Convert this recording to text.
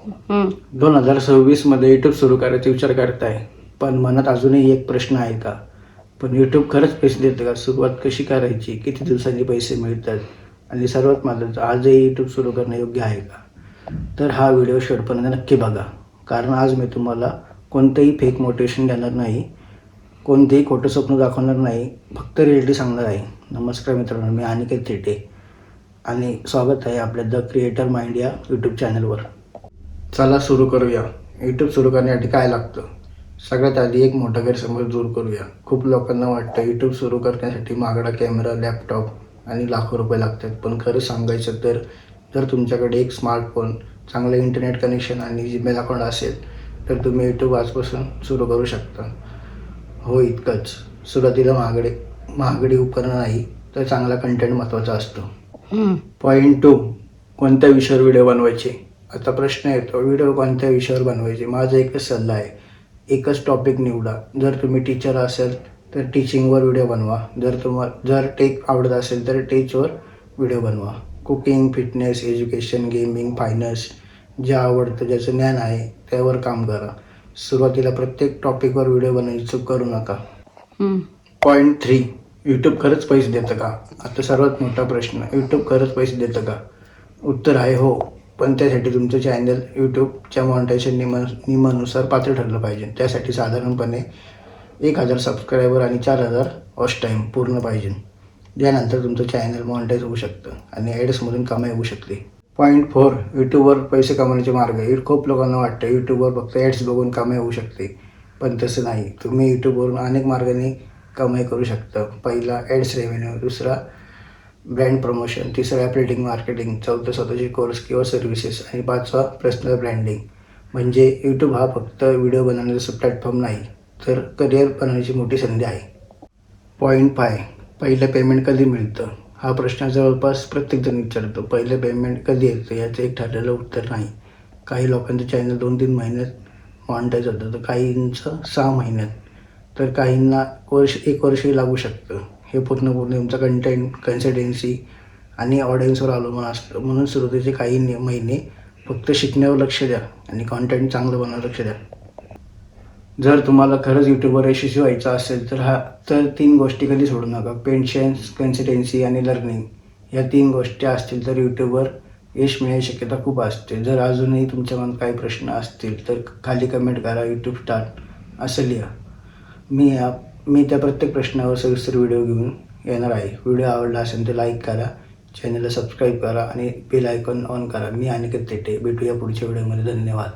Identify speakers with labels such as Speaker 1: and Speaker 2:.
Speaker 1: 2026मध्ये YouTube सुरू करायचा विचार करताय, पण मनात अजूनही एक प्रश्न आहे का? पण यूट्यूब खरंच पैसे देतं का? सुरुवात कशी करायची? किती दिवसांनी पैसे मिळतात? आणि सर्वात महत्त्वाचं, आजही यूट्यूब सुरू करणं योग्य आहे का? तर हा व्हिडिओ शेवटपर्यंत नक्की बघा, कारण आज मी तुम्हाला कोणतंही फेक मोटिवेशन देणार नाही, कोणतेही खोटं स्वप्न दाखवणार नाही, फक्त रिअलिटी सांगणार आहे. नमस्कार मित्रांनो, मी अनिकेत थिटे आणि स्वागत आहे आपल्या द क्रिएटर माइंड या यूट्यूब चॅनलवर. चला सुरू करूया. यूट्यूब सुरू करण्यासाठी काय लागतं? सगळ्यात आधी एक मोठा गैरसमज दूर करूया. खूप लोकांना वाटतं यूट्यूब सुरू करण्यासाठी महागडा कॅमेरा, लॅपटॉप आणि लाखो रुपये लागतात. पण खरं सांगायचं तर जर तुमच्याकडे एक स्मार्टफोन, चांगलं इंटरनेट कनेक्शन आणि जीमेल अकाउंट असेल तर तुम्ही यूट्यूब आजपासून सुरू करू शकता. हो, इतकंच. सुरुवातीला महागडी उपकरणं नाही, तर चांगला कंटेंट महत्त्वाचा असतो. पॉईंट 2, कोणत्या विषयावर व्हिडिओ बनवायचे? आता प्रश्न येतो, व्हिडिओ कोणत्या विषयावर बनवायचे? माझा एकच सल्ला आहे, एकच टॉपिक निवडा. जर तुम्ही टीचर असाल तर टीचिंगवर व्हिडिओ बनवा. जर टेक आवडत असेल तर टेकवर व्हिडिओ बनवा. Cooking, fitness, education, gaming, finance, जे आवडतं, ज्याचं ज्ञान आहे त्यावर काम करा. सुरुवातीला प्रत्येक टॉपिकवर व्हिडिओ बनवायची चूक करू नका. पॉईंट 3, यूट्यूब खरंच पैसे देतं का? आता सर्वात मोठा प्रश्न, यूट्यूब खरंच पैसे देतं का? उत्तर आहे हो, पण त्यासाठी तुमचं चॅनल यूट्यूबच्या मॉनिटायझेशन नियमानुसार पात्र ठरलं पाहिजे. त्यासाठी साधारणपणे 1000 सबस्क्रायबर आणि 4000 वॉच टाईम पूर्ण पाहिजे. यानंतर तुमचं चॅनल मॉनिटाईज होऊ शकतं आणि ॲड्समधून कमाई होऊ शकते. पॉईंट 4, यूट्यूबवर पैसे कमवण्याचे मार्ग. खूप लोकांना वाटतं यूट्यूबवर फक्त ॲड्स बघून कमाई होऊ शकते, पण तसं नाही. तुम्ही यूट्यूबवरून अनेक मार्गाने कमाई करू शकता. पहिला ॲड्स रेव्हेन्यू, दुसरा ब्रँड प्रमोशन, तिसरा ॲफिलिएटिंग मार्केटिंग, चौथा स्वतःचे कोर्स किंवा सर्व्हिसेस आणि पाचवा पर्सनल ब्रँडिंग. म्हणजे यूट्यूब हा फक्त व्हिडिओ बनवण्याचा प्लॅटफॉर्म नाही, तर करिअर बनवण्याची मोठी संधी आहे. पॉईंट 5, पहिलं पेमेंट कधी मिळतं? हा प्रश्न जवळपास प्रत्येकजण विचारतो. पहिलं पेमेंट कधी येतं याचं एक ठरलेलं उत्तर नाही. काही लोकांचं चॅनल 2-3 महिन्यात मॉनिटाईज होतं, तर काहींचं 6 महिन्यात, तर काहींना एक वर्षही लागू शकतं. हे पूर्णपणे तुमचा कंटेंट, कन्सिस्टन्सी आणि ऑडियन्सवर अवलंबून असतं. म्हणून सुरुवातीचे काही महिने फक्त शिकण्यावर लक्ष द्या आणि कॉन्टेंट चांगलं बनवायला लक्ष द्या. जर तुम्हाला खरंच यूट्यूबवर यशस्वी व्हायचं असेल तर 3 गोष्टी कधी सोडू नका. पेशन्स, कन्सिस्टन्सी आणि लर्निंग. या 3 गोष्टी असतील तर यूट्यूबवर यश मिळण्याची शक्यता खूप असते. जर अजूनही तुमच्या मनात काही प्रश्न असतील तर खाली कमेंट करा, यूट्यूब स्टार्ट असं लिहा. मी त्या प्रत्येक प्रश्नावर सविस्तर व्हिडिओ घेऊन येणार आहे. व्हिडिओ आवडला असेल तर लाईक करा, चॅनलला सबस्क्राईब करा आणि बेल आयकॉन ऑन करा. मी अनिकेत थिटे. भेटूया पुढच्या व्हिडिओमध्ये. धन्यवाद.